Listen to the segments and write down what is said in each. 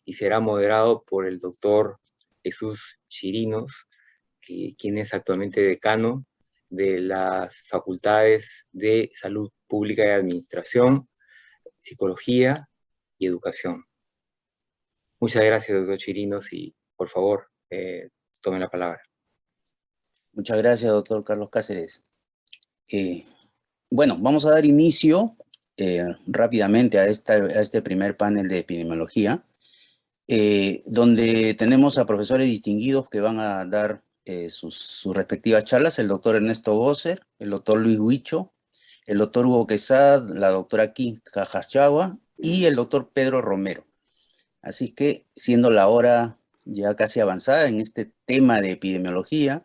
y será moderado por el doctor Jesús Chirinos, quien es actualmente decano de las Facultades de Salud Pública y Administración, Psicología y Educación. Muchas gracias, doctor Chirinos, y por favor, tomen la palabra. Muchas gracias, doctor Carlos Cáceres. Bueno, vamos a dar inicio rápidamente a este primer panel de epidemiología, donde tenemos a profesores distinguidos que van a dar sus respectivas charlas: el doctor Ernesto Gosser, el doctor Luis Huicho, el doctor Hugo Quesada, la doctora Kim Cajachagua y el doctor Pedro Romero. Así que, siendo la hora ya casi avanzada en este tema de epidemiología,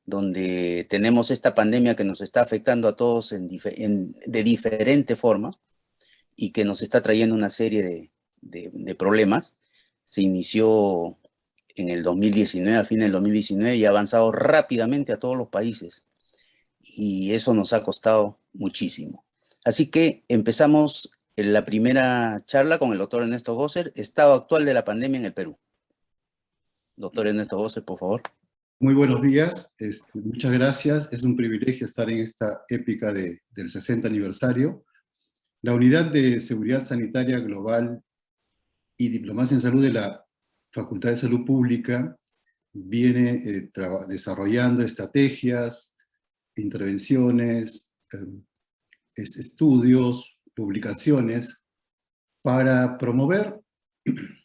donde tenemos esta pandemia que nos está afectando a todos de diferente forma y que nos está trayendo una serie de problemas, se inició en el 2019, a fin del 2019, y ha avanzado rápidamente a todos los países. Y eso nos ha costado muchísimo. Así que empezamos la primera charla con el doctor Ernesto Gosser, estado actual de la pandemia en el Perú. Doctor Ernesto Gosser, por favor. Muy buenos días, muchas gracias. Es un privilegio estar en esta épica del 60 aniversario. La Unidad de Seguridad Sanitaria Global y Diplomacia en Salud de la Facultad de Salud Pública viene desarrollando estrategias, intervenciones, estudios, publicaciones para promover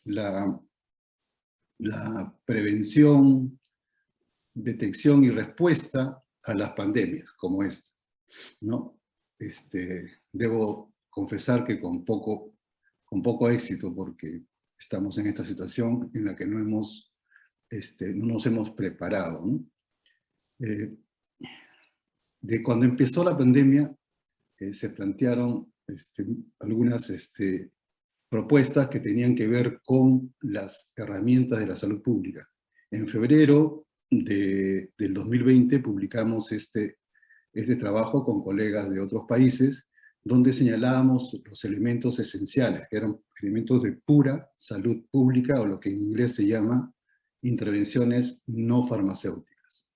la prevención, detección y respuesta a las pandemias como esta, ¿no? Debo confesar que con poco éxito, porque estamos en esta situación en la que no nos hemos preparado, ¿no? De cuando empezó la pandemia, se plantearon algunas propuestas que tenían que ver con las herramientas de la salud pública. En febrero del 2020 publicamos este trabajo con colegas de otros países, donde señalábamos los elementos esenciales, que eran elementos de pura salud pública, o lo que en inglés se llama intervenciones no farmacéuticas.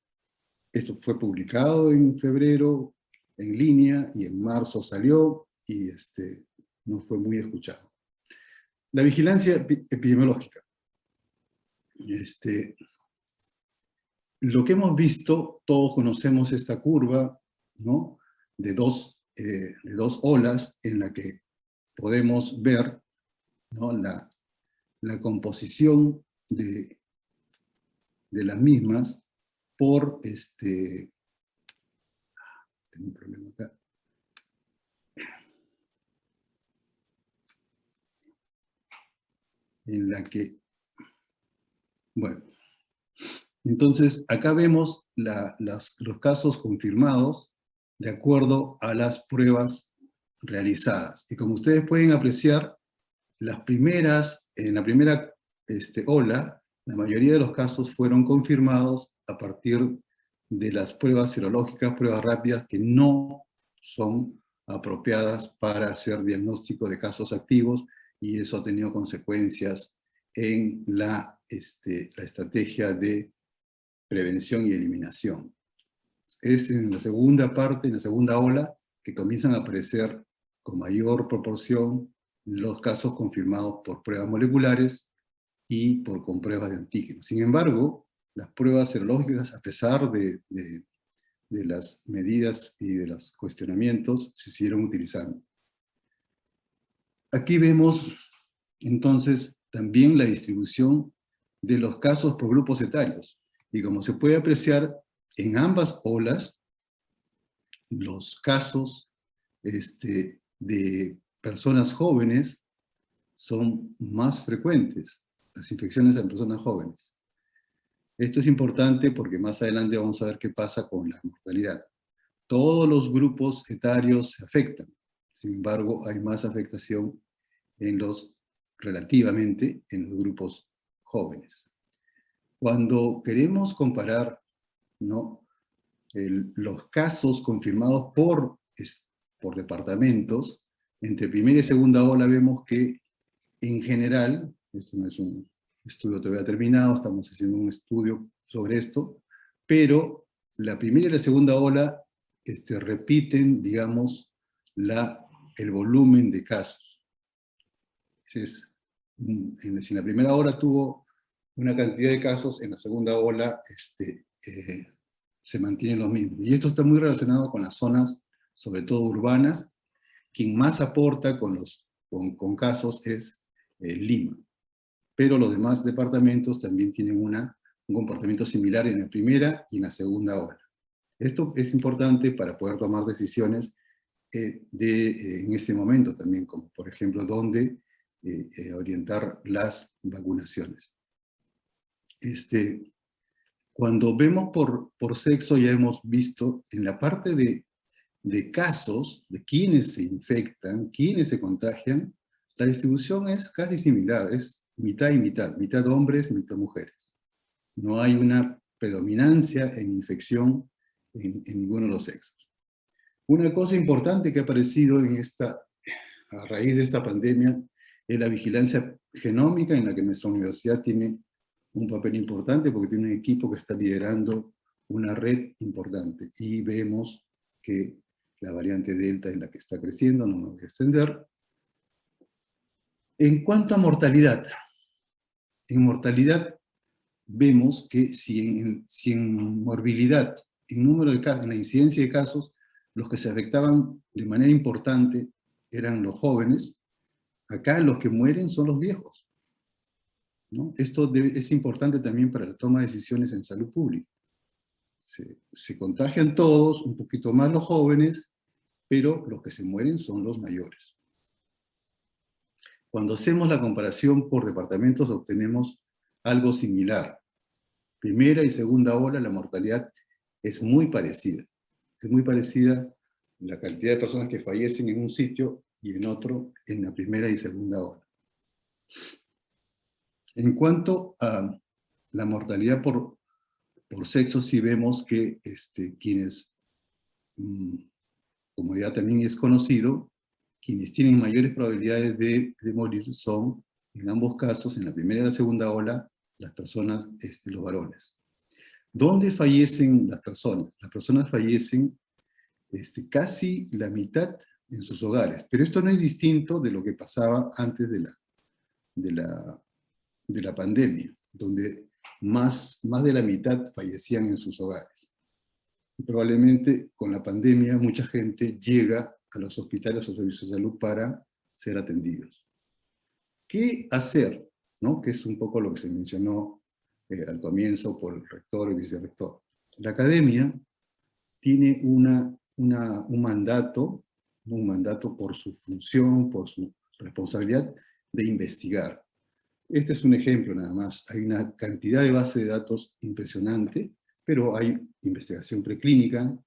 Esto fue publicado en febrero en línea, y en marzo salió, y no fue muy escuchado. La vigilancia epidemiológica. Lo que hemos visto, todos conocemos esta curva, ¿no? De dos olas, en la que podemos ver, ¿no?, la composición de las mismas por tengo un problema acá. En la que, bueno, entonces acá vemos los casos confirmados de acuerdo a las pruebas realizadas. Y como ustedes pueden apreciar, en la primera ola, la mayoría de los casos fueron confirmados a partir de las pruebas serológicas, pruebas rápidas, que no son apropiadas para hacer diagnóstico de casos activos, y eso ha tenido consecuencias en la estrategia de prevención y eliminación. Es en la segunda parte, en la segunda ola, que comienzan a aparecer con mayor proporción los casos confirmados por pruebas moleculares y con pruebas de antígenos. Sin embargo, las pruebas serológicas, a pesar de las medidas y de los cuestionamientos, se siguieron utilizando. Aquí vemos, entonces, también la distribución de los casos por grupos etarios. Y como se puede apreciar, en ambas olas, los casos de personas jóvenes son más frecuentes, las infecciones en personas jóvenes. Esto es importante porque más adelante vamos a ver qué pasa con la mortalidad. Todos los grupos etarios se afectan, sin embargo, hay más afectación relativamente en los grupos jóvenes. Cuando queremos comparar, ¿no?, los casos confirmados por departamentos, entre primera y segunda ola vemos que, en general, Esto no es un estudio todavía terminado, estamos haciendo un estudio sobre esto, pero la primera y la segunda ola repiten, digamos, el volumen de casos. Si en la primera ola tuvo una cantidad de casos, en la segunda ola se mantienen los mismos. Y esto está muy relacionado con las zonas, sobre todo urbanas. Quien más aporta con con casos es Lima. Pero los demás departamentos también tienen un comportamiento similar en la primera y en la segunda ola. Esto es importante para poder tomar decisiones en este momento también, como por ejemplo, dónde orientar las vacunaciones. Cuando vemos por sexo, ya hemos visto en la parte de casos, de quienes se infectan, quienes se contagian, la distribución es casi similar, es mitad y mitad hombres y mitad mujeres. No hay una predominancia en infección en ninguno de los sexos. Una cosa importante que ha aparecido a raíz de esta pandemia es la vigilancia genómica, en la que nuestra universidad tiene un papel importante porque tiene un equipo que está liderando una red importante. Y vemos que la variante Delta es la que está creciendo, no me voy a extender. En cuanto a mortalidad, en mortalidad vemos que si en morbilidad, en número de casos, en la incidencia de casos, los que se afectaban de manera importante eran los jóvenes, acá los que mueren son los viejos, ¿no? Esto es importante también para la toma de decisiones en salud pública. Se contagian todos, un poquito más los jóvenes, pero los que se mueren son los mayores. Cuando hacemos la comparación por departamentos obtenemos algo similar. Primera y segunda ola, la mortalidad es muy parecida. Es muy parecida la cantidad de personas que fallecen en un sitio y en otro en la primera y segunda ola. En cuanto a la mortalidad por sexo, sí vemos que quienes, como ya también es conocido, quienes tienen mayores probabilidades de morir son, en ambos casos, en la primera y la segunda ola, las personas, los varones. ¿Dónde fallecen las personas? Las personas fallecen casi la mitad en sus hogares, pero esto no es distinto de lo que pasaba antes de la pandemia, donde más de la mitad fallecían en sus hogares. Y probablemente con la pandemia mucha gente llega a los hospitales o servicios de salud para ser atendidos. ¿Qué hacer? ¿No? Que es un poco lo que se mencionó al comienzo por el rector y vicerrector. La academia tiene un mandato por su función, por su responsabilidad de investigar. Este es un ejemplo nada más. Hay una cantidad de base de datos impresionante, pero hay investigación preclínica,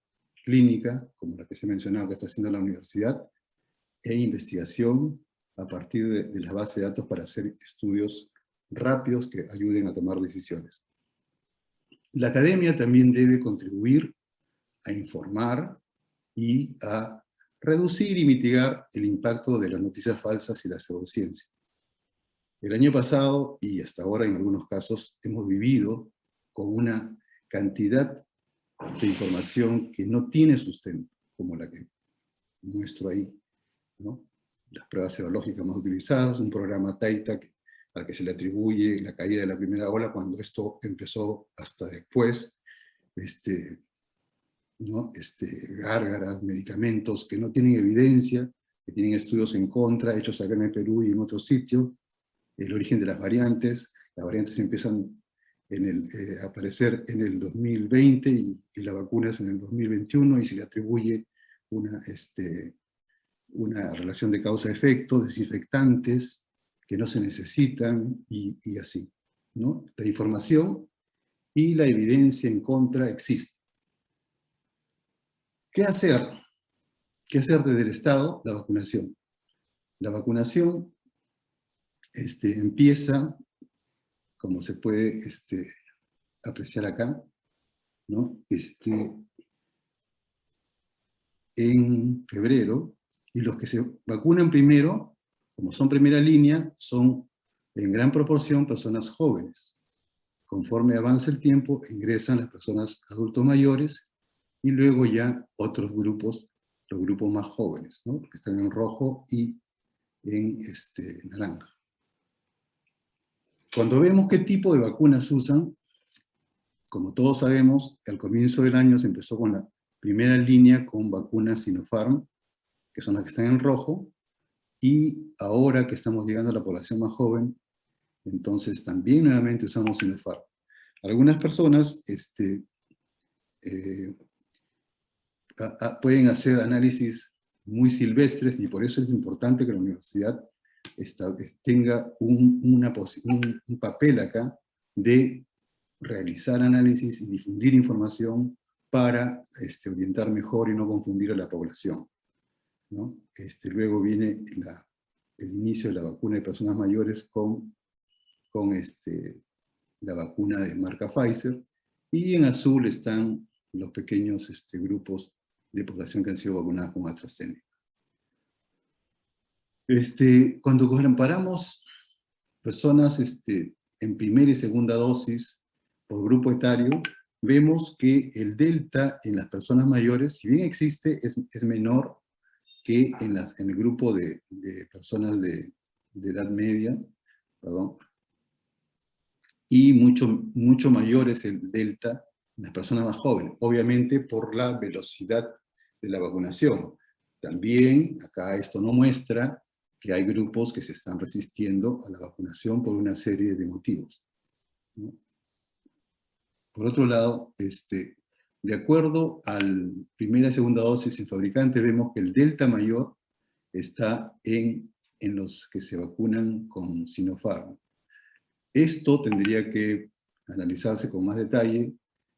clínica, como la que se ha mencionado que está haciendo la universidad, e investigación a partir de la base de datos para hacer estudios rápidos que ayuden a tomar decisiones. La academia también debe contribuir a informar y a reducir y mitigar el impacto de las noticias falsas y la pseudociencia. El año pasado, y hasta ahora en algunos casos, hemos vivido con una cantidad de información que no tiene sustento, como la que muestro ahí, ¿no? Las pruebas serológicas más utilizadas, un programa Taita al que se le atribuye la caída de la primera ola, cuando esto empezó hasta después, ¿no? Gárgaras, medicamentos que no tienen evidencia, que tienen estudios en contra, hechos acá en el Perú y en otros sitios, el origen de las variantes empiezan a aparecer en el 2020 y la vacuna es en el 2021 y se le atribuye una relación de causa-efecto, desinfectantes que no se necesitan y así, ¿no? La información y la evidencia en contra existen. ¿Qué hacer? ¿Qué hacer desde el Estado? La vacunación. La vacunación empieza, como se puede apreciar acá, ¿no? En febrero, y los que se vacunan primero, como son primera línea, son En gran proporción, personas jóvenes. Conforme avanza el tiempo, ingresan las personas adultos mayores y luego ya otros grupos, los grupos más jóvenes, ¿no? Que están en rojo y en naranja. Cuando vemos qué tipo de vacunas usan, como todos sabemos, al comienzo del año se empezó con la primera línea con vacunas Sinopharm, que son las que están en rojo, y ahora que estamos llegando a la población más joven, entonces también nuevamente usamos Sinopharm. Algunas personas pueden hacer análisis muy silvestres y por eso es importante que la universidad tenga un papel acá de realizar análisis y difundir información para orientar mejor y no confundir a la población, ¿no? Luego viene el inicio de la vacuna de personas mayores con la vacuna de marca Pfizer, y en azul están los pequeños grupos de población que han sido vacunadas con AstraZeneca. Cuando comparamos personas en primera y segunda dosis por grupo etario, vemos que el delta en las personas mayores, si bien existe, es menor que en el grupo de personas de edad media, perdón, y mucho mayor es el delta en las personas más jóvenes, obviamente por la velocidad de la vacunación. También, acá esto no muestra que hay grupos que se están resistiendo a la vacunación por una serie de motivos, ¿no? Por otro lado, de acuerdo al primera y segunda dosis en fabricante, vemos que el delta mayor está en los que se vacunan con Sinopharm. Esto tendría que analizarse con más detalle,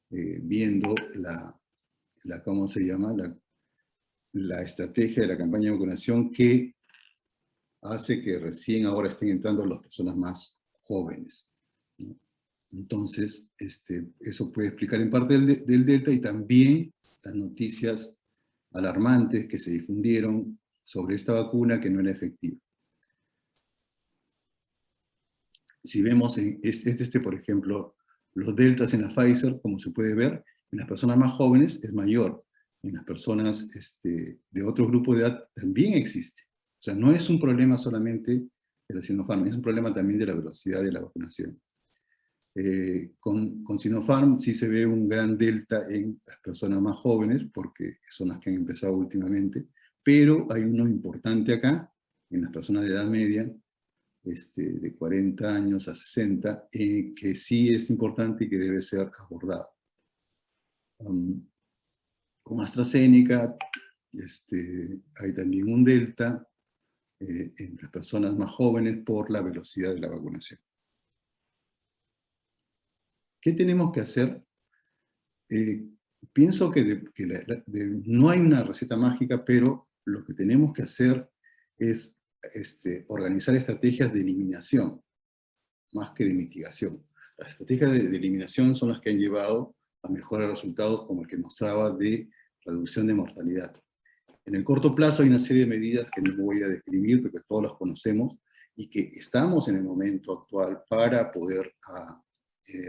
viendo ¿cómo se llama? La estrategia de la campaña de vacunación que hace que recién ahora estén entrando las personas más jóvenes, ¿no? Entonces, eso puede explicar en parte del delta y también las noticias alarmantes que se difundieron sobre esta vacuna que no era efectiva. Si vemos, por ejemplo, los deltas en la Pfizer, como se puede ver, en las personas más jóvenes es mayor. En las personas de otro grupo de edad también existe. O sea, no es un problema solamente de la Sinopharm, es un problema también de la velocidad de la vacunación. Con Sinopharm sí se ve un gran delta en las personas más jóvenes, porque son las que han empezado últimamente, pero hay uno importante acá, en las personas de edad media, de 40 años a 60, que sí es importante y que debe ser abordado. Con AstraZeneca hay también un delta en las personas más jóvenes por la velocidad de la vacunación. ¿Qué tenemos que hacer? Pienso que no hay una receta mágica, pero lo que tenemos que hacer es organizar estrategias de eliminación, más que de mitigación. Las estrategias de eliminación son las que han llevado a mejores resultados, como el que mostraba de reducción de mortalidad. En el corto plazo hay una serie de medidas que no voy a describir, porque todos las conocemos, y que estamos en el momento actual para poder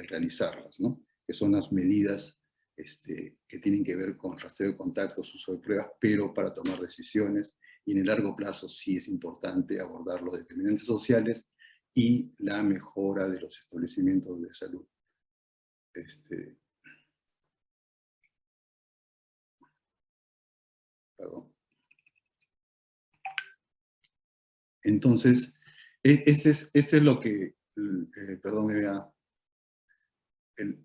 realizarlas, ¿no? Que son las medidas que tienen que ver con rastreo de contactos, uso de pruebas, pero para tomar decisiones, y en el largo plazo sí es importante abordar los determinantes sociales y la mejora de los establecimientos de salud. Perdón. Entonces, esto es lo que,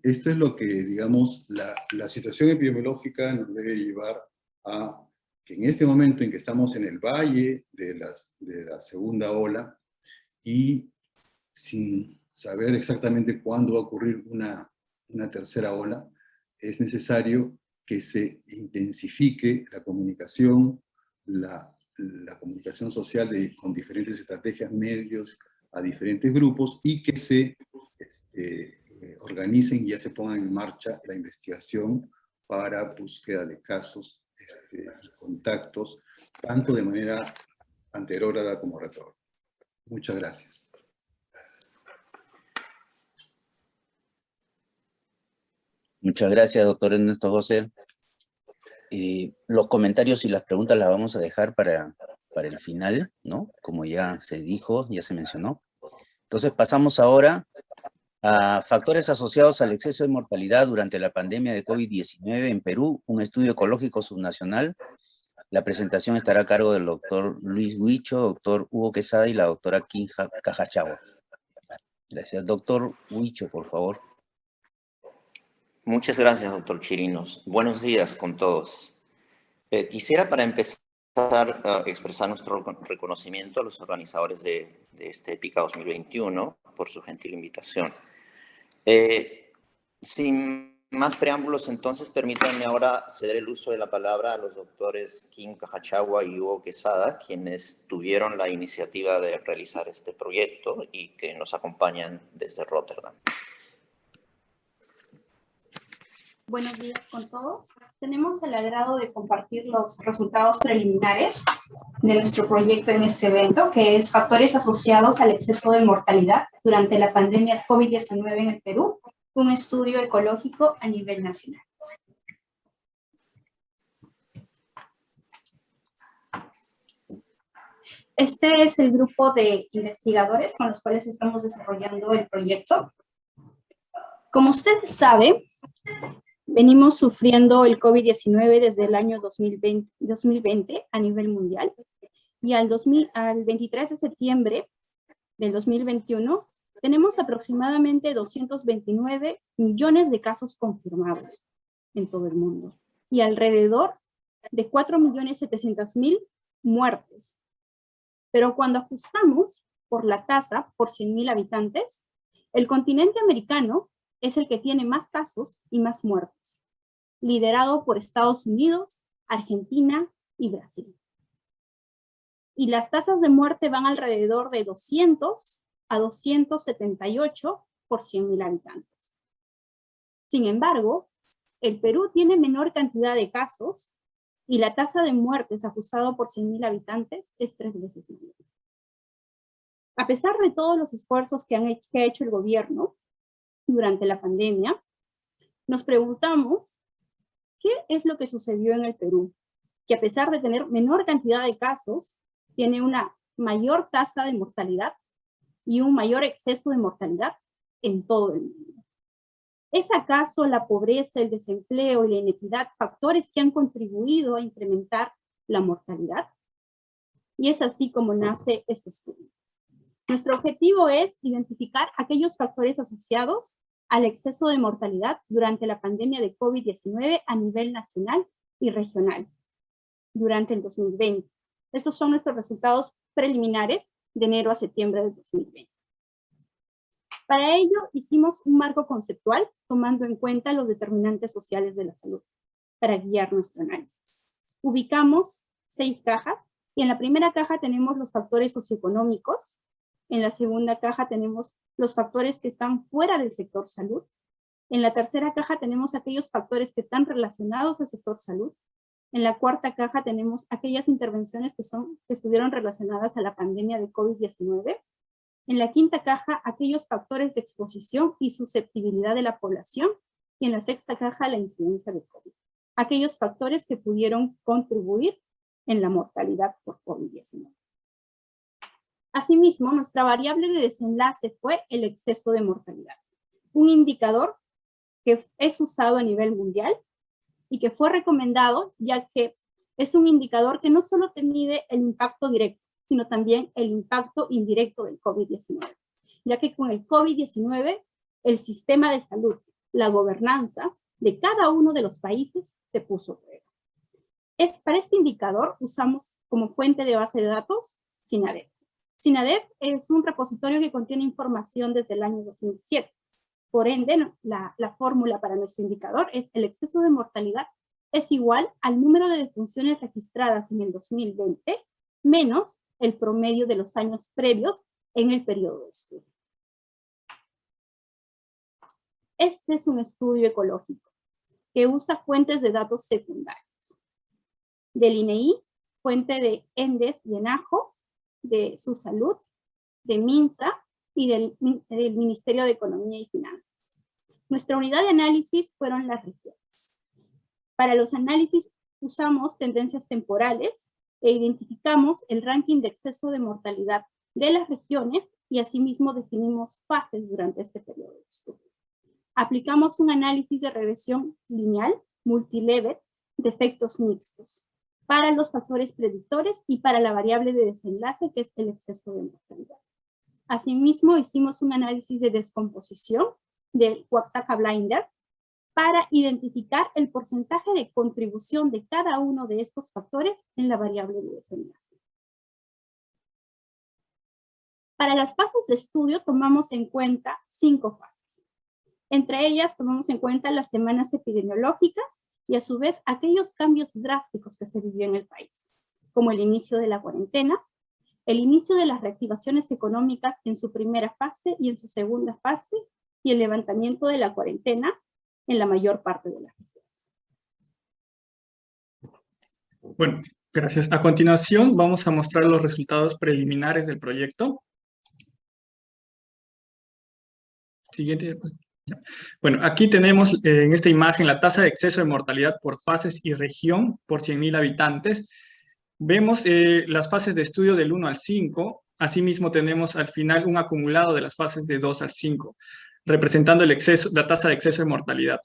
esto es lo que, digamos, la situación epidemiológica nos debe llevar a que en este momento en que estamos en el valle de la segunda ola, y sin saber exactamente cuándo va a ocurrir una tercera ola, es necesario que se intensifique la comunicación, la comunicación social con diferentes estrategias, medios, a diferentes grupos, y que se organicen y ya se pongan en marcha la investigación para búsqueda de casos y contactos, tanto de manera anterógrada como retrógrada. Muchas gracias. Muchas gracias, doctor Ernesto Gosser. Los comentarios y las preguntas las vamos a dejar para el final, ¿no? Como ya se dijo, ya se mencionó. Entonces pasamos ahora a factores asociados al exceso de mortalidad durante la pandemia de COVID-19 en Perú, un estudio ecológico subnacional. La presentación estará a cargo del doctor Luis Huicho, doctor Hugo Quesada y la doctora Kim Cajachagua. Gracias. Doctor Huicho, por favor. Muchas gracias, doctor Chirinos. Buenos días con todos. Quisiera para empezar expresar nuestro reconocimiento a los organizadores de este EPICA 2021 por su gentil invitación. Sin más preámbulos, entonces, permítanme ahora ceder el uso de la palabra a los doctores Kim Cajachagua y Hugo Quesada, quienes tuvieron la iniciativa de realizar este proyecto y que nos acompañan desde Rotterdam. Buenos días con todos. Tenemos el agrado de compartir los resultados preliminares de nuestro proyecto en este evento, que es Factores asociados al exceso de mortalidad durante la pandemia COVID-19 en el Perú, un estudio ecológico a nivel nacional. Este es el grupo de investigadores con los cuales estamos desarrollando el proyecto. Como ustedes saben, venimos sufriendo el COVID-19 desde el año 2020 a nivel mundial, y al 23 de septiembre del 2021 tenemos aproximadamente 229 millones de casos confirmados en todo el mundo y alrededor de 4.700.000 muertes. Pero cuando ajustamos por la tasa por 100.000 habitantes, el continente americano es el que tiene más casos y más muertes, liderado por Estados Unidos, Argentina y Brasil. Y las tasas de muerte van alrededor de 200 a 278 por 100.000 habitantes. Sin embargo, el Perú tiene menor cantidad de casos y la tasa de muertes ajustado por 100.000 habitantes es 3 veces mayor. A pesar de todos los esfuerzos que ha hecho el gobierno durante la pandemia, nos preguntamos qué es lo que sucedió en el Perú, que a pesar de tener menor cantidad de casos, tiene una mayor tasa de mortalidad y un mayor exceso de mortalidad en todo el mundo. ¿Es acaso la pobreza, el desempleo y la inequidad factores que han contribuido a incrementar la mortalidad? Y es así como nace este estudio. Nuestro objetivo es identificar aquellos factores asociados al exceso de mortalidad durante la pandemia de COVID-19 a nivel nacional y regional durante el 2020. Estos son nuestros resultados preliminares de enero a septiembre del 2020. Para ello hicimos un marco conceptual tomando en cuenta los determinantes sociales de la salud para guiar nuestro análisis. Ubicamos 6 cajas y en la primera caja tenemos los factores socioeconómicos. En la segunda caja tenemos los factores que están fuera del sector salud. En la tercera caja tenemos aquellos factores que están relacionados al sector salud. En la cuarta caja tenemos aquellas intervenciones que estuvieron relacionadas a la pandemia de COVID-19. En la quinta caja, aquellos factores de exposición y susceptibilidad de la población. Y en la sexta caja, la incidencia de COVID. Aquellos factores que pudieron contribuir en la mortalidad por COVID-19. Asimismo, nuestra variable de desenlace fue el exceso de mortalidad, un indicador que es usado a nivel mundial y que fue recomendado ya que es un indicador que no solo te mide el impacto directo, sino también el impacto indirecto del COVID-19, ya que con el COVID-19 el sistema de salud, la gobernanza de cada uno de los países se puso a prueba. Para este indicador usamos como fuente de base de datos SINADEP. SINADEP es un repositorio que contiene información desde el año 2007. Por ende, la fórmula para nuestro indicador es el exceso de mortalidad es igual al número de defunciones registradas en el 2020 menos el promedio de los años previos en el periodo de estudio. Este es un estudio ecológico que usa fuentes de datos secundarios. Del INEI, fuente de ENDES y ENAJO, de Su Salud, de MINSA y del Ministerio de Economía y Finanzas. Nuestra unidad de análisis fueron las regiones. Para los análisis usamos tendencias temporales e identificamos el ranking de exceso de mortalidad de las regiones y asimismo definimos fases durante este periodo de estudio. Aplicamos un análisis de regresión lineal, multilevel, de efectos mixtos, para los factores predictores y para la variable de desenlace, que es el exceso de mortalidad. Asimismo, hicimos un análisis de descomposición del Oaxaca-Blinder para identificar el porcentaje de contribución de cada uno de estos factores en la variable de desenlace. Para las fases de estudio tomamos en cuenta 5 fases. Entre ellas tomamos en cuenta las semanas epidemiológicas y a su vez aquellos cambios drásticos que se vivió en el país, como el inicio de la cuarentena, el inicio de las reactivaciones económicas en su primera fase y en su segunda fase, y el levantamiento de la cuarentena en la mayor parte de las regiones. Bueno, gracias. A continuación vamos a mostrar los resultados preliminares del proyecto. Siguiente diapositiva. Bueno, aquí tenemos en esta imagen la tasa de exceso de mortalidad por fases y región por 100.000 habitantes. Vemos las fases de estudio del 1 al 5. Asimismo tenemos al final un acumulado de las fases de 2 al 5, representando la tasa de exceso de mortalidad.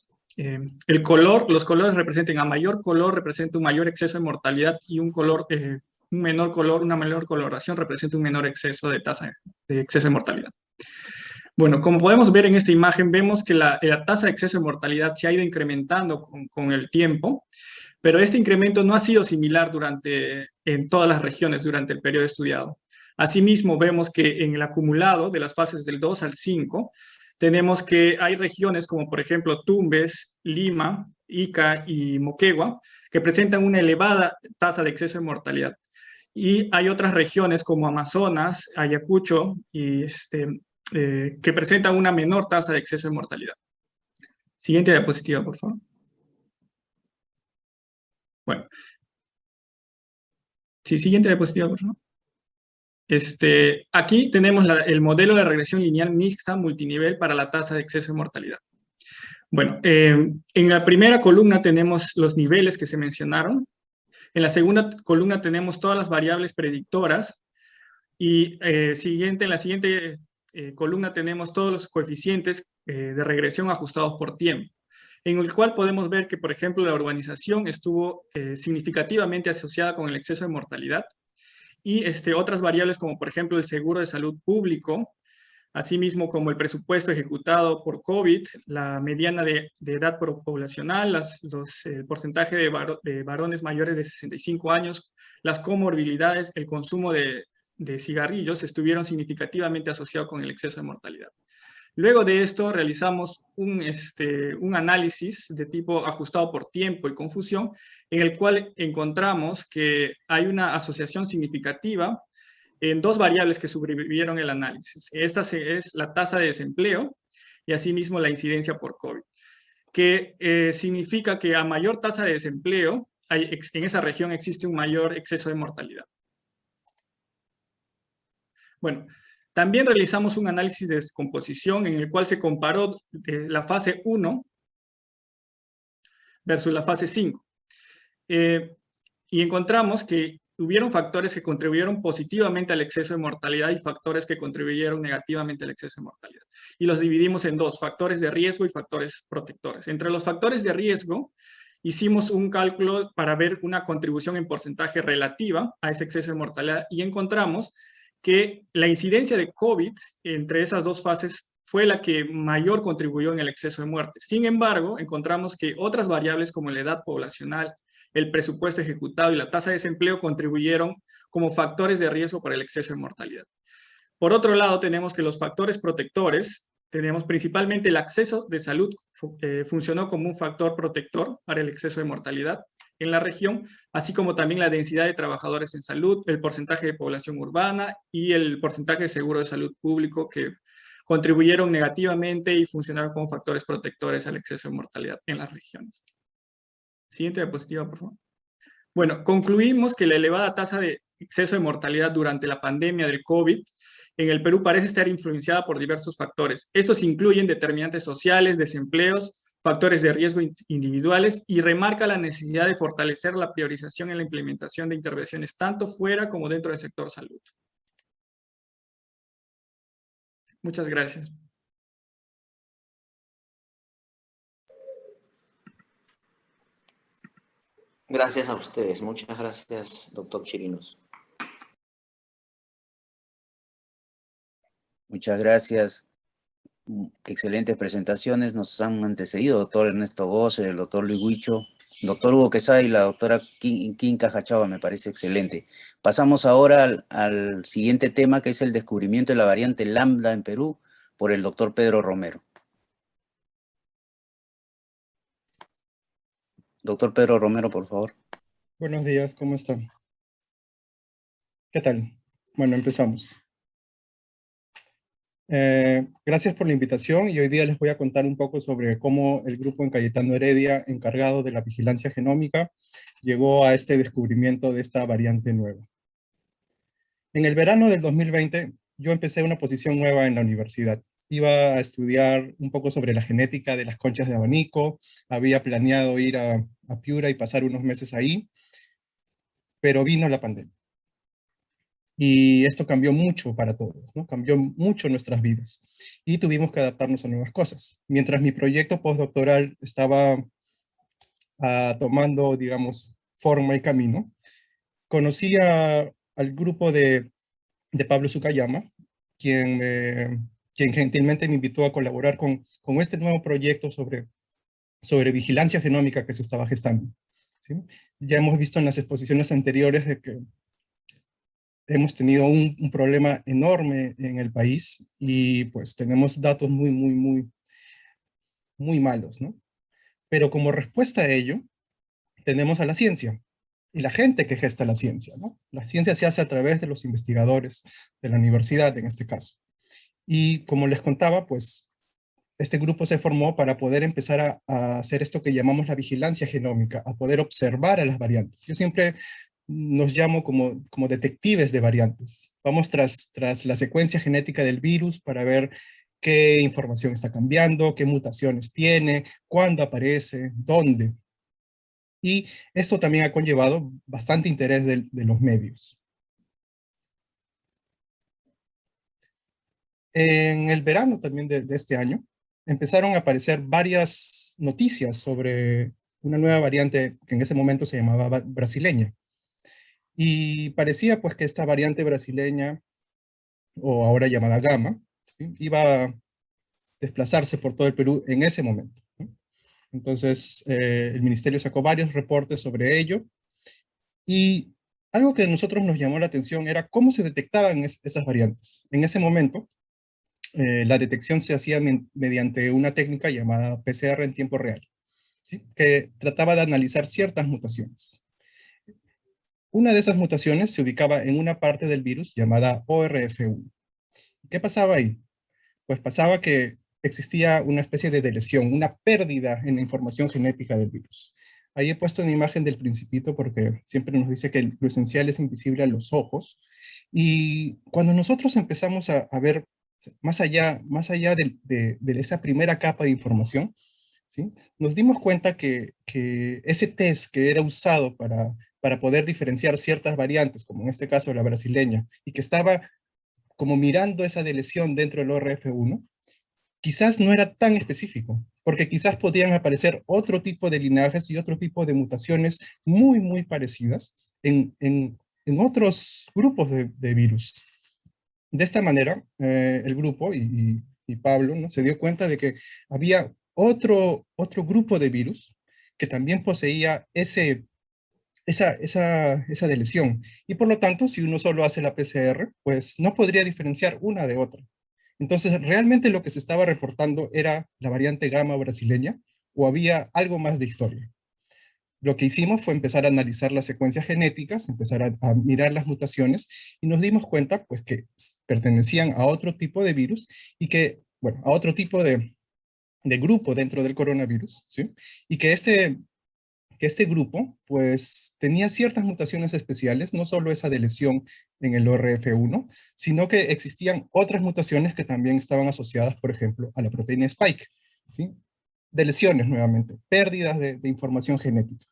Los colores representan, a mayor color representa un mayor exceso de mortalidad y un menor color, una menor coloración representa un menor exceso de tasa de exceso de mortalidad. Bueno, como podemos ver en esta imagen, vemos que la tasa de exceso de mortalidad se ha ido incrementando con el tiempo, pero este incremento no ha sido similar en todas las regiones durante el periodo estudiado. Asimismo, vemos que en el acumulado de las fases del 2 al 5, tenemos que hay regiones como por ejemplo Tumbes, Lima, Ica y Moquegua, que presentan una elevada tasa de exceso de mortalidad. Y hay otras regiones como Amazonas, Ayacucho, y que presentan una menor tasa de exceso de mortalidad. Siguiente diapositiva, por favor. Bueno. Sí, siguiente diapositiva, por favor. Aquí tenemos el modelo de regresión lineal mixta multinivel para la tasa de exceso de mortalidad. Bueno, en la primera columna tenemos los niveles que se mencionaron. En la segunda columna tenemos todas las variables predictoras. Y en la siguiente columna tenemos todos los coeficientes de regresión ajustados por tiempo, en el cual podemos ver que, por ejemplo, la urbanización estuvo significativamente asociada con el exceso de mortalidad, y otras variables como, por ejemplo, el seguro de salud público, asimismo como el presupuesto ejecutado por COVID, la mediana de edad poblacional, el porcentaje de varones mayores de 65 años, las comorbilidades, el consumo de cigarrillos estuvieron significativamente asociados con el exceso de mortalidad. Luego de esto realizamos un análisis de tipo ajustado por tiempo y confusión, en el cual encontramos que hay una asociación significativa en 2 variables que sobrevivieron el análisis. Esta es la tasa de desempleo y asimismo la incidencia por COVID, que significa que a mayor tasa de desempleo, en esa región existe un mayor exceso de mortalidad. Bueno, también realizamos un análisis de descomposición en el cual se comparó la fase 1 versus la fase 5. Y encontramos que hubieron factores que contribuyeron positivamente al exceso de mortalidad y factores que contribuyeron negativamente al exceso de mortalidad. Y los dividimos en 2, factores de riesgo y factores protectores. Entre los factores de riesgo, hicimos un cálculo para ver una contribución en porcentaje relativa a ese exceso de mortalidad y encontramos que la incidencia de COVID entre esas 2 fases fue la que mayor contribuyó en el exceso de muerte. Sin embargo, encontramos que otras variables como la edad poblacional, el presupuesto ejecutado y la tasa de desempleo contribuyeron como factores de riesgo para el exceso de mortalidad. Por otro lado, tenemos que los factores protectores, tenemos principalmente el acceso de salud, funcionó como un factor protector para el exceso de mortalidad en la región, así como también la densidad de trabajadores en salud, el porcentaje de población urbana y el porcentaje de seguro de salud público que contribuyeron negativamente y funcionaron como factores protectores al exceso de mortalidad en las regiones. Siguiente diapositiva, por favor. Bueno, concluimos que la elevada tasa de exceso de mortalidad durante la pandemia del COVID en el Perú parece estar influenciada por diversos factores. Estos incluyen determinantes sociales, desempleos, factores de riesgo individuales y remarca la necesidad de fortalecer la priorización en la implementación de intervenciones tanto fuera como dentro del sector salud. Muchas gracias. Gracias a ustedes. Muchas gracias, doctor Chirinos. Muchas gracias. Excelentes presentaciones. Nos han antecedido el doctor Ernesto Bosser, el doctor Luis Huicho, el doctor Hugo Quesada y la doctora Kim Cajachagua. Me parece excelente. Pasamos ahora al siguiente tema, que es el descubrimiento de la variante Lambda en Perú por el doctor Pedro Romero. Doctor Pedro Romero, por favor. Buenos días, ¿cómo están? ¿Qué tal? Bueno, empezamos. Gracias por la invitación y hoy día les voy a contar un poco sobre cómo el grupo en Cayetano Heredia, encargado de la vigilancia genómica, llegó a este descubrimiento de esta variante nueva. En el verano del 2020, yo empecé una posición nueva en la universidad. Iba a estudiar un poco sobre la genética de las conchas de abanico, había planeado ir a Piura y pasar unos meses ahí, pero vino la pandemia. Y esto cambió mucho para todos, ¿no? Cambió mucho nuestras vidas. Y tuvimos que adaptarnos a nuevas cosas. Mientras mi proyecto postdoctoral estaba tomando, digamos, forma y camino, conocí al grupo de Pablo Sukayama, quien gentilmente me invitó a colaborar con este nuevo proyecto sobre vigilancia genómica que se estaba gestando, ¿sí? Ya hemos visto en las exposiciones anteriores de que hemos tenido un problema enorme en el país y pues tenemos datos muy malos, ¿no? Pero como respuesta a ello, tenemos a la ciencia y la gente que gesta la ciencia, ¿no? La ciencia se hace a través de los investigadores de la universidad, en este caso. Y como les contaba, pues este grupo se formó para poder empezar a hacer esto que llamamos la vigilancia genómica, a poder observar a las variantes. Yo siempre nos llamo como detectives de variantes. Vamos tras la secuencia genética del virus para ver qué información está cambiando, qué mutaciones tiene, cuándo aparece, dónde. Y esto también ha conllevado bastante interés de los medios. En el verano también de este año, empezaron a aparecer varias noticias sobre una nueva variante que en ese momento se llamaba brasileña. Y parecía pues que esta variante brasileña, o ahora llamada Gamma, ¿sí?, iba a desplazarse por todo el Perú en ese momento, ¿sí? Entonces el ministerio sacó varios reportes sobre ello, y algo que a nosotros nos llamó la atención era cómo se detectaban esas variantes. En ese momento, la detección se hacía mediante una técnica llamada PCR en tiempo real, ¿sí?, que trataba de analizar ciertas mutaciones. Una de esas mutaciones se ubicaba en una parte del virus llamada ORF1. ¿Qué pasaba ahí? Pues pasaba que existía una especie de deleción, una pérdida en la información genética del virus. Ahí he puesto una imagen del principito porque siempre nos dice que lo esencial es invisible a los ojos. Y cuando nosotros empezamos a ver más allá de esa primera capa de información, ¿sí?, nos dimos cuenta que ese test que era usado para poder diferenciar ciertas variantes, como en este caso la brasileña, y que estaba como mirando esa deleción dentro del ORF1, quizás no era tan específico, porque quizás podían aparecer otro tipo de linajes y otro tipo de mutaciones muy parecidas en otros grupos de virus. De esta manera, el grupo y Pablo, ¿no?, se dio cuenta de que había otro grupo de virus que también poseía esa deleción. Y por lo tanto, si uno solo hace la PCR, pues no podría diferenciar una de otra. Entonces, realmente lo que se estaba reportando era la variante Gamma brasileña, o había algo más de historia. Lo que hicimos fue empezar a analizar las secuencias genéticas, empezar a mirar las mutaciones, y nos dimos cuenta pues que pertenecían a otro tipo de virus y que, bueno, a otro tipo de grupo dentro del coronavirus, ¿sí?, y que este que este grupo pues tenía ciertas mutaciones especiales, no solo esa de lesión en el ORF1, sino que existían otras mutaciones que también estaban asociadas, por ejemplo, a la proteína Spike, ¿sí? De lesiones nuevamente, pérdidas de información genética.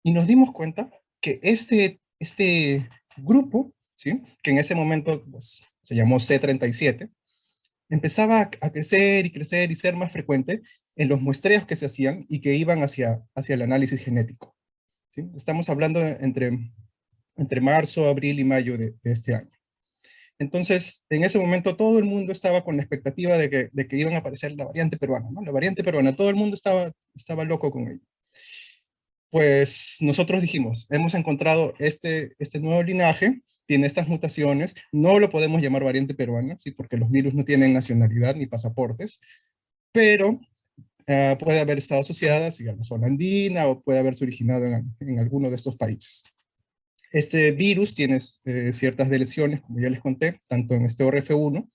Y nos dimos cuenta que este grupo, ¿sí? Que en ese momento pues, se llamó C37, empezaba a crecer y crecer y ser más frecuente en los muestreos que se hacían y que iban hacia el análisis genético, ¿sí? Estamos hablando entre marzo, abril y mayo de este año. Entonces, en ese momento todo el mundo estaba con la expectativa de que iban a aparecer la variante peruana, ¿no? La variante peruana, todo el mundo estaba loco con ello. Pues nosotros dijimos, hemos encontrado este nuevo linaje, tiene estas mutaciones, no lo podemos llamar variante peruana, ¿sí? Porque los virus no tienen nacionalidad ni pasaportes, pero puede haber estado asociada a la zona andina o puede haberse originado en alguno de estos países. Este virus tiene ciertas deleciones, como ya les conté, tanto en este ORF1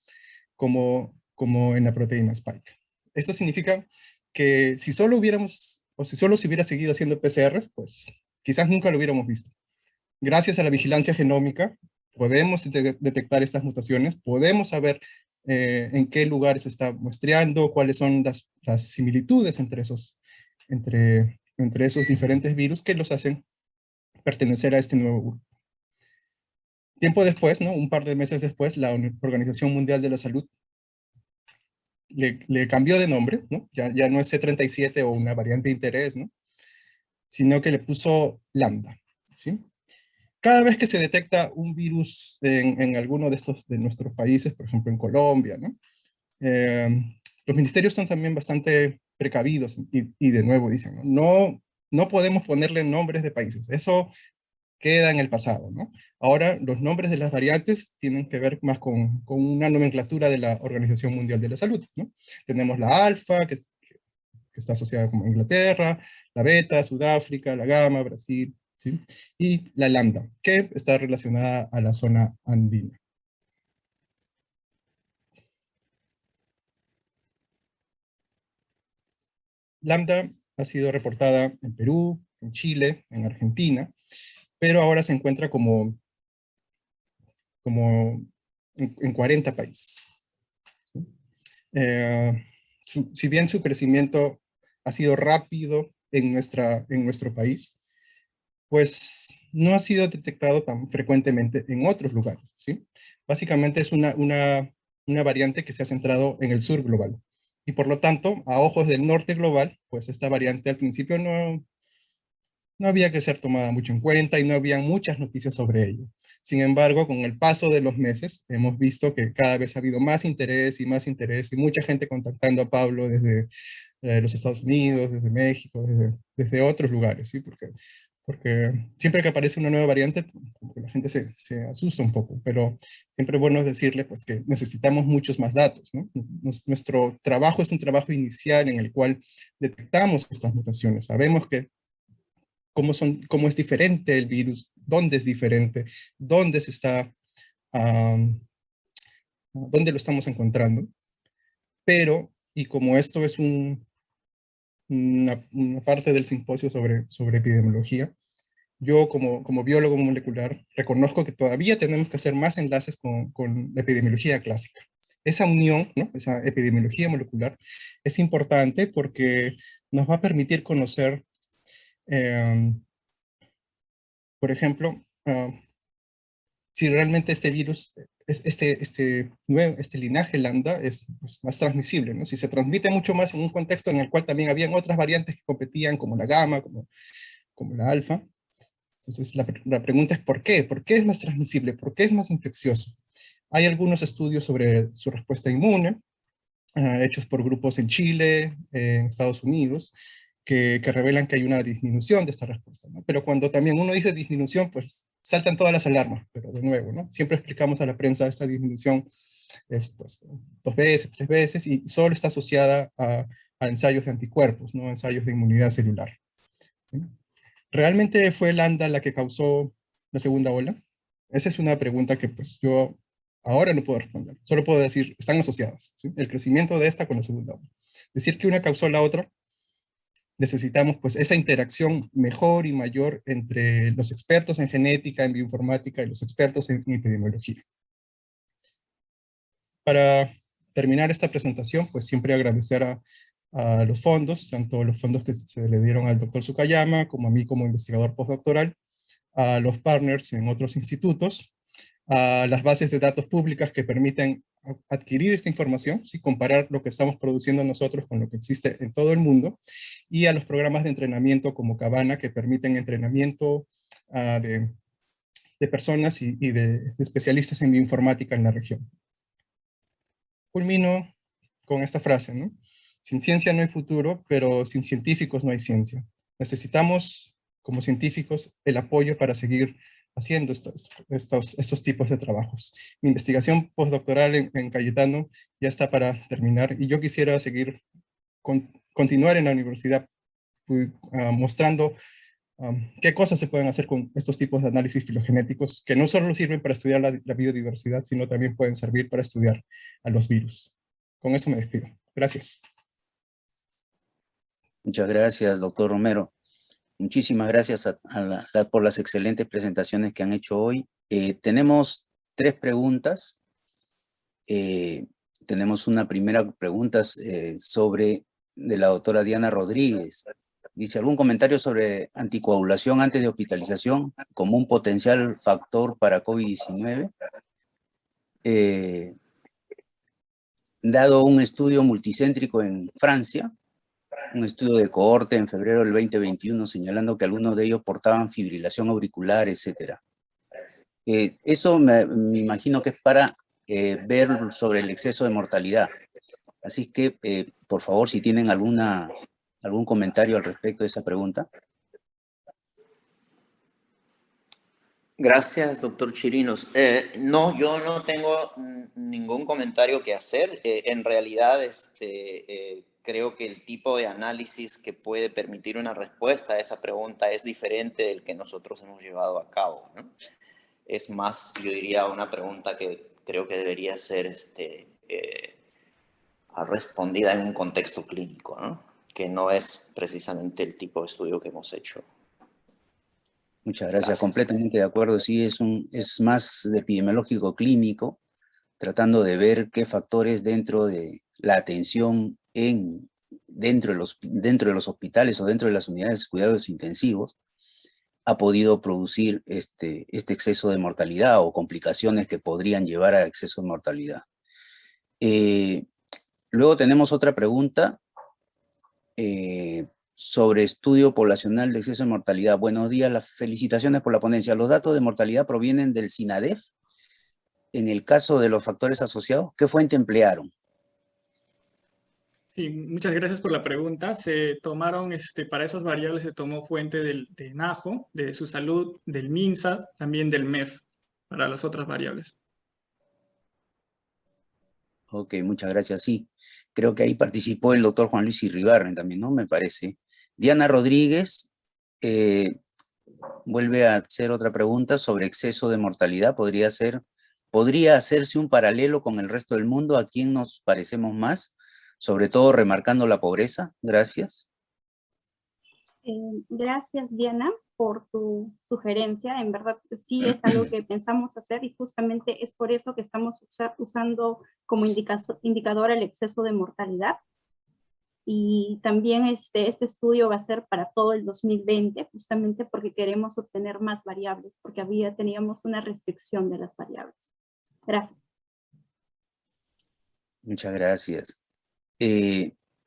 como en la proteína Spike. Esto significa que si solo se hubiera seguido haciendo PCR, pues quizás nunca lo hubiéramos visto. Gracias a la vigilancia genómica, podemos detectar estas mutaciones, podemos saber en qué lugares se está muestreando, cuáles son las similitudes entre esos diferentes virus que los hacen pertenecer a este nuevo grupo. Tiempo después, ¿no? Un par de meses después, la Organización Mundial de la Salud le cambió de nombre, ¿no? Ya no es C37 o una variante de interés, ¿no? Sino que le puso Lambda, ¿sí? Cada vez que se detecta un virus en alguno de nuestros países, por ejemplo en Colombia, ¿no? Los ministerios son también bastante precavidos y de nuevo dicen, no podemos ponerle nombres de países, eso queda en el pasado, ¿no? Ahora los nombres de las variantes tienen que ver más con una nomenclatura de la Organización Mundial de la Salud, ¿no? Tenemos la alfa, que está asociada con Inglaterra, la beta, Sudáfrica, la gamma, Brasil, ¿sí? Y la lambda, que está relacionada a la zona andina. Lambda ha sido reportada en Perú, en Chile, en Argentina, pero ahora se encuentra como en 40 países. ¿Sí? Si bien su crecimiento ha sido rápido en nuestro país, pues no ha sido detectado tan frecuentemente en otros lugares, ¿sí? Básicamente es una variante que se ha centrado en el sur global. Y por lo tanto, a ojos del norte global, pues esta variante al principio no había que ser tomada mucho en cuenta y no había muchas noticias sobre ello. Sin embargo, con el paso de los meses, hemos visto que cada vez ha habido más interés y mucha gente contactando a Pablo desde los Estados Unidos, desde México, desde otros lugares, ¿sí? Porque siempre que aparece una nueva variante, la gente se asusta un poco, pero siempre es bueno decirle pues, que necesitamos muchos más datos, ¿no? Nuestro trabajo es un trabajo inicial en el cual detectamos estas mutaciones. Sabemos cómo es diferente el virus, dónde es diferente, dónde dónde lo estamos encontrando. Pero, y como esto es una parte del simposio sobre epidemiología, yo como biólogo molecular reconozco que todavía tenemos que hacer más enlaces con la epidemiología clásica. Esa unión, ¿no? Esa epidemiología molecular es importante porque nos va a permitir conocer, por ejemplo, si realmente este virus, este linaje lambda es más transmisible, ¿no? Si se transmite mucho más en un contexto en el cual también habían otras variantes que competían, como la gamma, como la alfa. Entonces la pregunta es ¿por qué? ¿Por qué es más transmisible? ¿Por qué es más infeccioso? Hay algunos estudios sobre su respuesta inmune, hechos por grupos en Chile, en Estados Unidos, que revelan que hay una disminución de esta respuesta, ¿no? Pero cuando también uno dice disminución, pues saltan todas las alarmas, pero de nuevo, ¿no? Siempre explicamos a la prensa esta disminución es pues 2 veces, 3 veces, y solo está asociada a ensayos de anticuerpos, no ensayos de inmunidad celular, ¿sí? ¿Realmente fue lambda la que causó la segunda ola? Esa es una pregunta que pues yo ahora no puedo responder. Solo puedo decir, están asociadas, ¿sí? El crecimiento de esta con la segunda ola. Decir que una causó la otra, necesitamos pues esa interacción mejor y mayor entre los expertos en genética, en bioinformática y los expertos en epidemiología. Para terminar esta presentación, pues siempre agradecer a los fondos, tanto los fondos que se le dieron al doctor Tsukayama, como a mí como investigador postdoctoral, a los partners en otros institutos, a las bases de datos públicas que permiten adquirir esta información, ¿sí? Comparar lo que estamos produciendo nosotros con lo que existe en todo el mundo, y a los programas de entrenamiento como Cabana, que permiten entrenamiento de personas y de especialistas en bioinformática en la región. Culmino con esta frase, ¿no? Sin ciencia no hay futuro, pero sin científicos no hay ciencia. Necesitamos, como científicos, el apoyo para seguir haciendo estos tipos de trabajos. Mi investigación postdoctoral en Cayetano ya está para terminar, y yo quisiera seguir, continuar en la universidad mostrando qué cosas se pueden hacer con estos tipos de análisis filogenéticos, que no solo sirven para estudiar la biodiversidad, sino también pueden servir para estudiar a los virus. Con eso me despido. Gracias. Muchas gracias, doctor Romero. Muchísimas gracias por las excelentes presentaciones que han hecho hoy. Tenemos 3 preguntas. Tenemos una primera pregunta de la doctora Diana Rodríguez. Dice, ¿algún comentario sobre anticoagulación antes de hospitalización como un potencial factor para COVID-19? Dado un estudio multicéntrico en Francia, un estudio de cohorte en febrero del 2021 señalando que algunos de ellos portaban fibrilación auricular, etc. Eso me imagino que es para ver sobre el exceso de mortalidad. Así que, por favor, si tienen algún comentario al respecto de esa pregunta. Gracias, doctor Chirinos. No, yo no tengo ningún comentario que hacer. En realidad, creo que el tipo de análisis que puede permitir una respuesta a esa pregunta es diferente del que nosotros hemos llevado a cabo, ¿no? Es más, yo diría, una pregunta que creo que debería ser respondida en un contexto clínico, ¿no? Que no es precisamente el tipo de estudio que hemos hecho. Muchas gracias. Completamente de acuerdo. Sí, es más de epidemiológico clínico, tratando de ver qué factores dentro de la atención dentro de los hospitales o dentro de las unidades de cuidados intensivos ha podido producir este exceso de mortalidad o complicaciones que podrían llevar a exceso de mortalidad. Luego tenemos otra pregunta sobre estudio poblacional de exceso de mortalidad. Buenos días, las felicitaciones por la ponencia. ¿Los datos de mortalidad provienen del SINADEF? En el caso de los factores asociados, ¿qué fuente emplearon? Sí, muchas gracias por la pregunta. Se tomaron, para esas variables se tomó fuente de NAJO, de Su Salud, del MINSA, también del MEF, para las otras variables. Ok, muchas gracias. Sí, creo que ahí participó el doctor Juan Luis Irribarren también, ¿no? Me parece. Diana Rodríguez vuelve a hacer otra pregunta sobre exceso de mortalidad. ¿Podría hacerse un paralelo con el resto del mundo? ¿A quién nos parecemos más? Sobre todo remarcando la pobreza. Gracias. Gracias, Diana, por tu sugerencia. En verdad, sí es algo que pensamos hacer y justamente es por eso que estamos usando como indicador el exceso de mortalidad. Y también este estudio va a ser para todo el 2020, justamente porque queremos obtener más variables, porque teníamos una restricción de las variables. Gracias. Muchas gracias.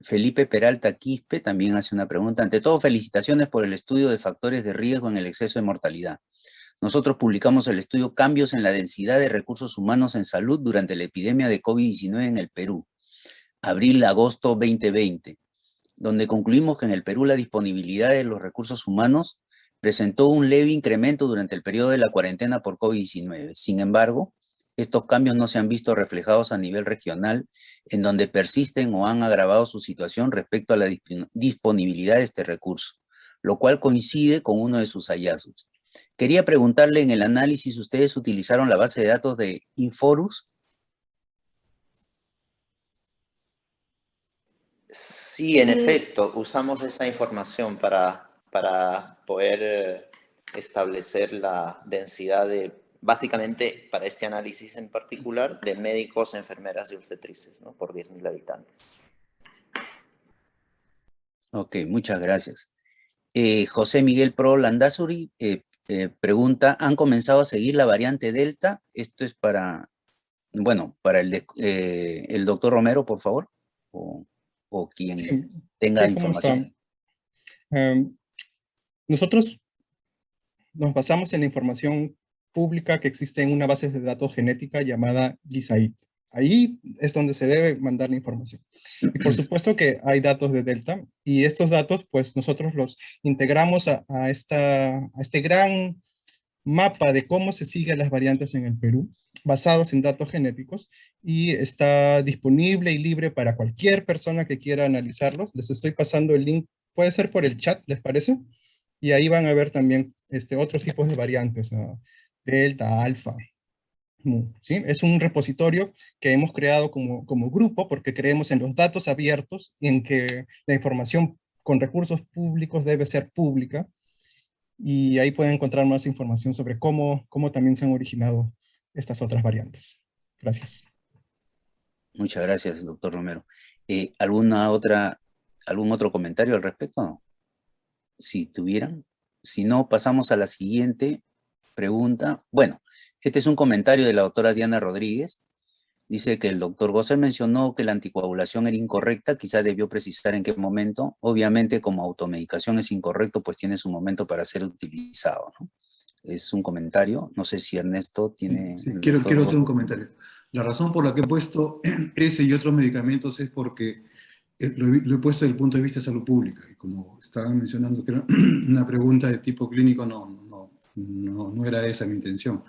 Felipe Peralta Quispe también hace una pregunta. Ante todo, felicitaciones por el estudio de factores de riesgo en el exceso de mortalidad. Nosotros publicamos el estudio Cambios en la densidad de recursos humanos en salud durante la epidemia de COVID-19 en el Perú, abril-agosto 2020, donde concluimos que en el Perú la disponibilidad de los recursos humanos presentó un leve incremento durante el periodo de la cuarentena por COVID-19. Sin embargo, estos cambios no se han visto reflejados a nivel regional, en donde persisten o han agravado su situación respecto a la disponibilidad de este recurso, lo cual coincide con uno de sus hallazgos. Quería preguntarle, en el análisis, ¿ustedes utilizaron la base de datos de Inforus? Sí, en efecto, usamos esa información para poder establecer la densidad de, básicamente para este análisis en particular, de médicos, enfermeras y obstetrices, ¿no? Por 10.000 habitantes. Ok, muchas gracias. José Miguel Pro Landazuri pregunta, ¿han comenzado a seguir la variante Delta? Esto es para, bueno, para el doctor Romero, por favor, o quien tenga ¿Cómo información. están? Nosotros nos basamos en la información pública que existe en una base de datos genética llamada GISAID. Ahí es donde se debe mandar la información. Y por supuesto que hay datos de Delta, y estos datos, pues nosotros los integramos a este gran mapa de cómo se siguen las variantes en el Perú, basados en datos genéticos, y está disponible y libre para cualquier persona que quiera analizarlos. Les estoy pasando el link, puede ser por el chat, ¿les parece? Y ahí van a ver también otros tipos de variantes, delta, alfa. ¿Sí? Es un repositorio que hemos creado como grupo porque creemos en los datos abiertos y en que la información con recursos públicos debe ser pública, y ahí pueden encontrar más información sobre cómo también se han originado estas otras variantes. Gracias. Muchas gracias, doctor Romero. ¿Algún otro comentario al respecto? Si tuvieran. Si no, pasamos a la siguiente pregunta. Bueno, este es un comentario de la doctora Diana Rodríguez. Dice que el doctor Gosser mencionó que la anticoagulación era incorrecta, quizá debió precisar en qué momento. Obviamente, como automedicación es incorrecto, pues tiene su momento para ser utilizado, ¿no? Es un comentario, no sé si Ernesto tiene... Sí, quiero hacer un comentario. La razón por la que he puesto ese y otros medicamentos es porque lo he puesto desde el punto de vista de salud pública, y como estaban mencionando que era una pregunta de tipo clínico, no era esa mi intención.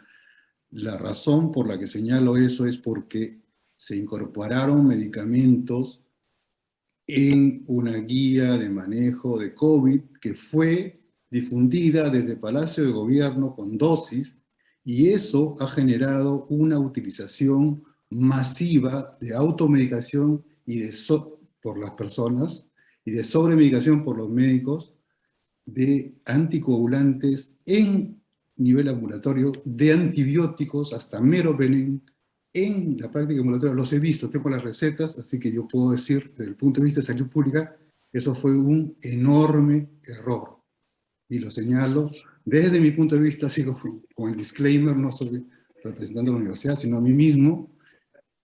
La razón por la que señalo eso es porque se incorporaron medicamentos en una guía de manejo de COVID que fue difundida desde Palacio de Gobierno con dosis, y eso ha generado una utilización masiva de automedicación por las personas y de sobremedicación por los médicos de anticoagulantes en nivel ambulatorio, de antibióticos hasta meropenem en la práctica ambulatoria. Los he visto, tengo las recetas, así que yo puedo decir, desde el punto de vista de salud pública, eso fue un enorme error. Y lo señalo desde mi punto de vista, así con el disclaimer, no estoy representando a la universidad, sino a mí mismo.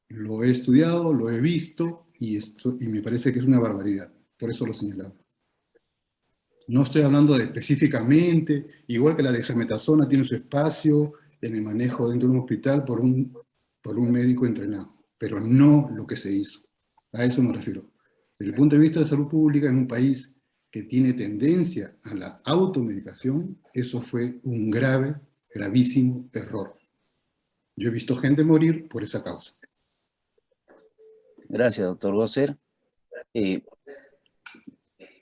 Lo he estudiado, lo he visto, y me parece que es una barbaridad. Por eso lo señalaba. No estoy hablando de específicamente, igual que la dexametasona tiene su espacio en el manejo dentro de un hospital por un médico entrenado, pero no lo que se hizo. A eso me refiero. Desde el punto de vista de salud pública, en un país que tiene tendencia a la automedicación, eso fue un gravísimo error. Yo he visto gente morir por esa causa. Gracias, doctor Gosser.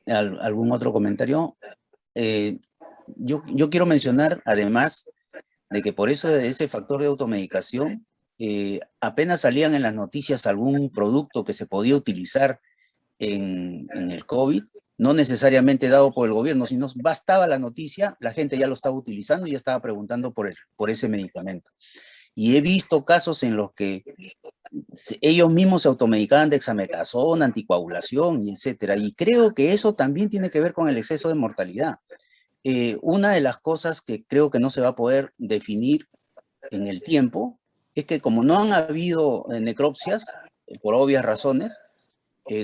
¿Algún otro comentario? Yo quiero mencionar, además, de que por eso ese factor de automedicación, apenas salían en las noticias algún producto que se podía utilizar en el COVID, no necesariamente dado por el gobierno, sino bastaba la noticia, la gente ya lo estaba utilizando y ya estaba preguntando por ese medicamento. Y he visto casos en los que ellos mismos se automedicaban dexametasona, anticoagulación, y etcétera. Y creo que eso también tiene que ver con el exceso de mortalidad. Una de las cosas que creo que no se va a poder definir en el tiempo es que como no han habido necropsias, por obvias razones,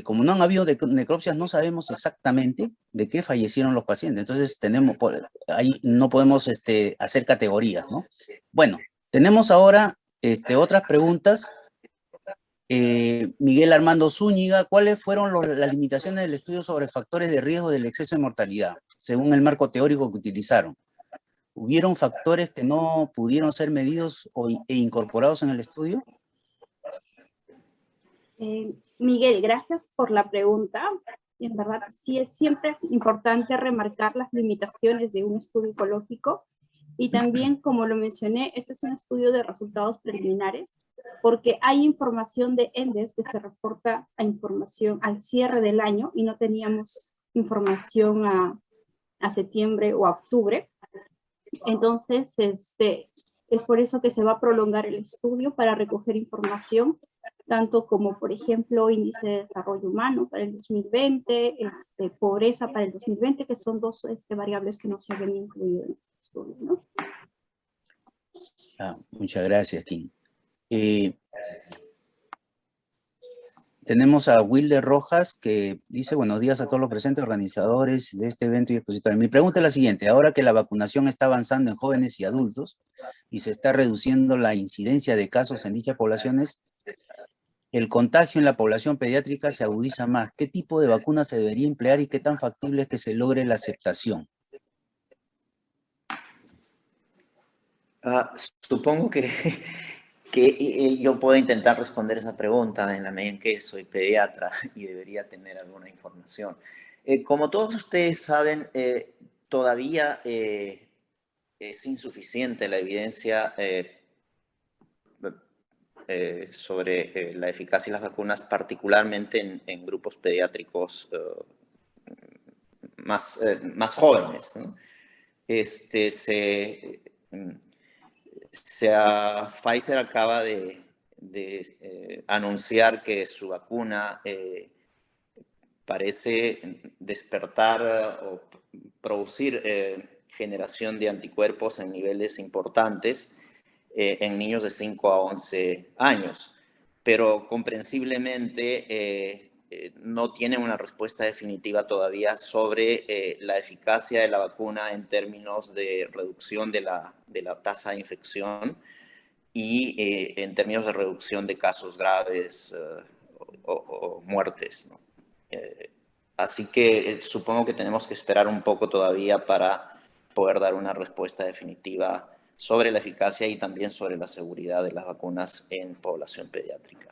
como no han habido necropsias, no sabemos exactamente de qué fallecieron los pacientes. Entonces, ahí no podemos hacer categorías, ¿no? Bueno, tenemos ahora otras preguntas. Miguel Armando Zúñiga, ¿cuáles fueron las limitaciones del estudio sobre factores de riesgo del exceso de mortalidad, según el marco teórico que utilizaron? ¿Hubieron factores que no pudieron ser medidos e incorporados en el estudio? Miguel, gracias por la pregunta. En verdad, sí siempre es importante remarcar las limitaciones de un estudio ecológico, y también, como lo mencioné, este es un estudio de resultados preliminares. porque hay información de ENDES que se reporta a información al cierre del año y no teníamos información a septiembre o a octubre. Entonces, es por eso que se va a prolongar el estudio para recoger información, tanto como, por ejemplo, índice de desarrollo humano para el 2020, pobreza para el 2020, que son dos variables que no se habían incluido en este estudio, ¿no? Muchas gracias, Kim. Tenemos a Wilder Rojas, que dice: buenos días a todos los presentes, organizadores de este evento y expositores. Mi pregunta es la siguiente: ahora que la vacunación está avanzando en jóvenes y adultos y se está reduciendo la incidencia de casos en dichas poblaciones, el contagio en la población pediátrica se agudiza más. ¿Qué tipo de vacuna se debería emplear y qué tan factible es que se logre la aceptación? Supongo que yo puedo intentar responder esa pregunta en la medida en que soy pediatra y debería tener alguna información. Como todos ustedes saben, todavía es insuficiente la evidencia sobre la eficacia de las vacunas, particularmente en grupos pediátricos más jóvenes, ¿no? Pfizer acaba de anunciar que su vacuna parece despertar o producir generación de anticuerpos en niveles importantes en niños de 5 a 11 años, pero comprensiblemente no tienen una respuesta definitiva todavía sobre la eficacia de la vacuna en términos de reducción de la tasa de infección y en términos de reducción de casos graves o muertes, ¿no? Así que supongo que tenemos que esperar un poco todavía para poder dar una respuesta definitiva sobre la eficacia y también sobre la seguridad de las vacunas en población pediátrica.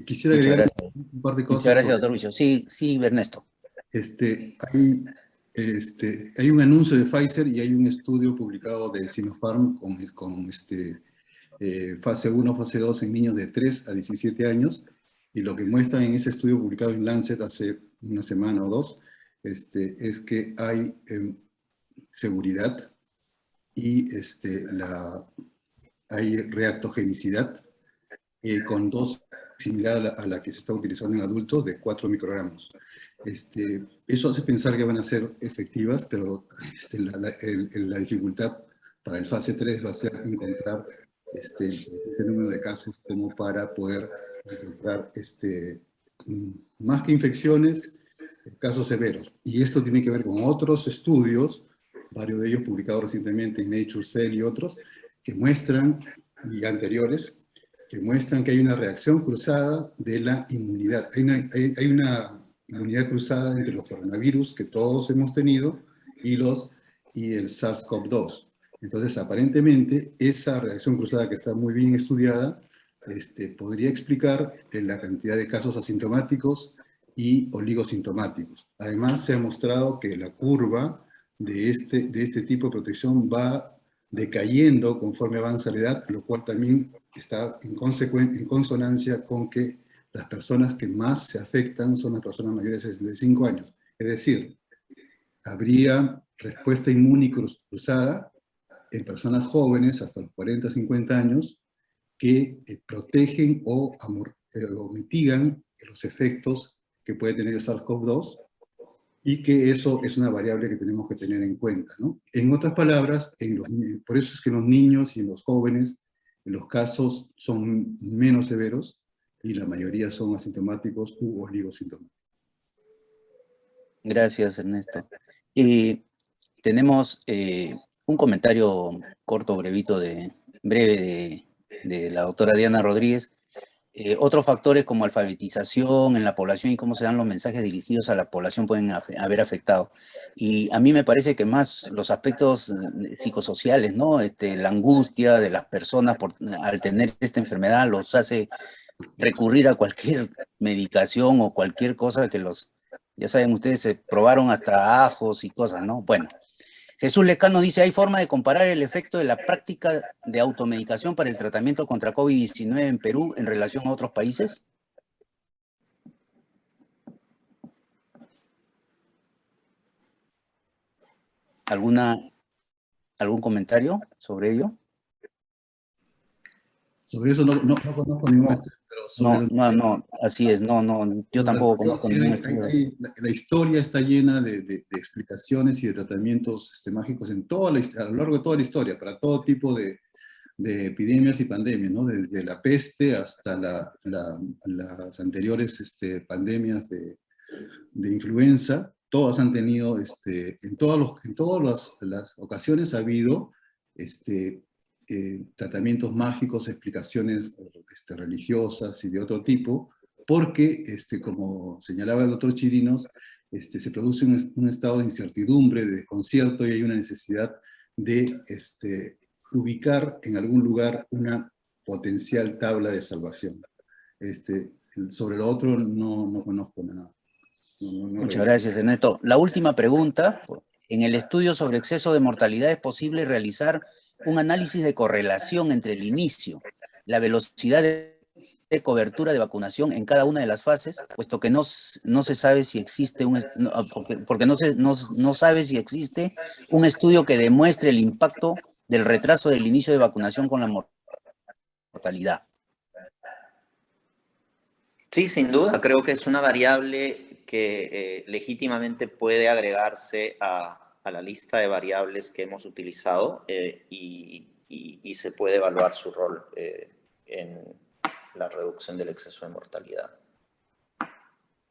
Quisiera agregar un par de cosas. Muchas gracias, doctor Huicho. Sí, Ernesto. Hay un anuncio de Pfizer y hay un estudio publicado de Sinopharm con fase 1, fase 2 en niños de 3 a 17 años, y lo que muestran en ese estudio publicado en Lancet hace una semana o dos, es que hay seguridad y hay reactogenicidad con dosis similar a la que se está utilizando en adultos de 4 microgramos. Eso hace pensar que van a ser efectivas, pero la dificultad para el fase 3 va a ser encontrar ese número de casos como para poder encontrar más que infecciones, casos severos. Y esto tiene que ver con otros estudios, varios de ellos publicados recientemente en Nature, Cell y otros, que muestran, y anteriores, que muestran que hay una reacción cruzada de la inmunidad. Hay una inmunidad cruzada entre los coronavirus que todos hemos tenido y el SARS-CoV-2. Entonces, aparentemente, esa reacción cruzada, que está muy bien estudiada, podría explicar la cantidad de casos asintomáticos y oligosintomáticos. Además, se ha mostrado que la curva de este tipo de protección va decayendo conforme avanza la edad, lo cual también está en consonancia con que las personas que más se afectan son las personas mayores de 65 años. Es decir, habría respuesta inmune cruzada en personas jóvenes hasta los 40, 50 años que protegen o mitigan los efectos que puede tener el SARS-CoV-2, y que eso es una variable que tenemos que tener en cuenta, ¿no? En otras palabras, por eso es que en los niños y en los jóvenes los casos son menos severos y la mayoría son asintomáticos u oligosintomáticos. Gracias, Ernesto. Tenemos un comentario corto, breve de la doctora Diana Rodríguez. Otros factores como alfabetización en la población y cómo se dan los mensajes dirigidos a la población pueden haber afectado. Y a mí me parece que más los aspectos psicosociales, ¿no? La angustia de las personas al tener esta enfermedad los hace recurrir a cualquier medicación o cualquier cosa que ya saben ustedes, se probaron hasta ajos y cosas, ¿no? Bueno, Jesús Lecano dice, ¿hay forma de comparar el efecto de la práctica de automedicación para el tratamiento contra COVID-19 en Perú en relación a otros países? ¿Algún comentario sobre ello? Sobre eso no conozco ningún estudio, pero sobre No, así es, yo tampoco conozco ningún estudio. La historia está llena de explicaciones y de tratamientos mágicos a lo largo de toda la historia, para todo tipo de epidemias y pandemias, ¿no? Desde la peste hasta las anteriores pandemias de influenza, todas han tenido, en todas las ocasiones ha habido tratamientos mágicos, explicaciones religiosas y de otro tipo, porque, como señalaba el doctor Chirinos, se produce un estado de incertidumbre, de desconcierto, y hay una necesidad de ubicar en algún lugar una potencial tabla de salvación. Sobre lo otro no conozco nada. Muchas gracias, Ernesto. La última pregunta. En el estudio sobre exceso de mortalidad, ¿es posible realizar un análisis de correlación entre el inicio, la velocidad de cobertura de vacunación en cada una de las fases, puesto que no se sabe si existe porque no sabe si existe un estudio que demuestre el impacto del retraso del inicio de vacunación con la mortalidad? Sí, sin duda, creo que es una variable que legítimamente puede agregarse a la lista de variables que hemos utilizado y se puede evaluar su rol en la reducción del exceso de mortalidad.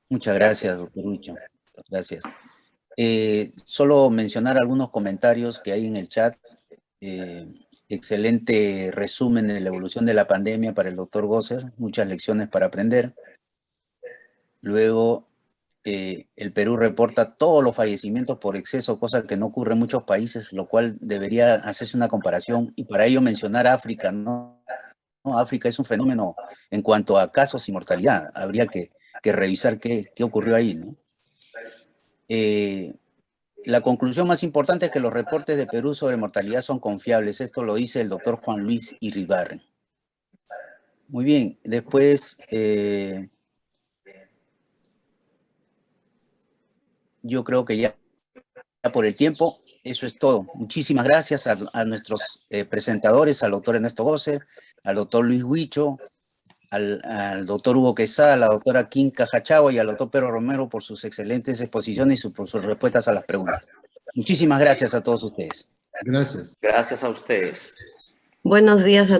Muchas gracias, doctor Huicho. Gracias. Solo mencionar algunos comentarios que hay en el chat. Excelente resumen de la evolución de la pandemia para el doctor Gosser, muchas lecciones para aprender. Luego, el Perú reporta todos los fallecimientos por exceso, cosa que no ocurre en muchos países, lo cual debería hacerse una comparación, y para ello mencionar África, ¿no? África es un fenómeno en cuanto a casos y mortalidad. Habría que revisar qué ocurrió ahí, ¿no? La conclusión más importante es que los reportes de Perú sobre mortalidad son confiables. Esto lo dice el doctor Juan Luis Iribarren. Muy bien, después yo creo que ya por el tiempo, eso es todo. Muchísimas gracias a nuestros presentadores, al doctor Ernesto Gosser, al doctor Luis Huicho, al doctor Hugo Quesada, a la doctora Kim Cajachagua y al doctor Pedro Romero por sus excelentes exposiciones y por sus respuestas a las preguntas. Muchísimas gracias a todos ustedes. Gracias. Gracias a ustedes. Buenos días a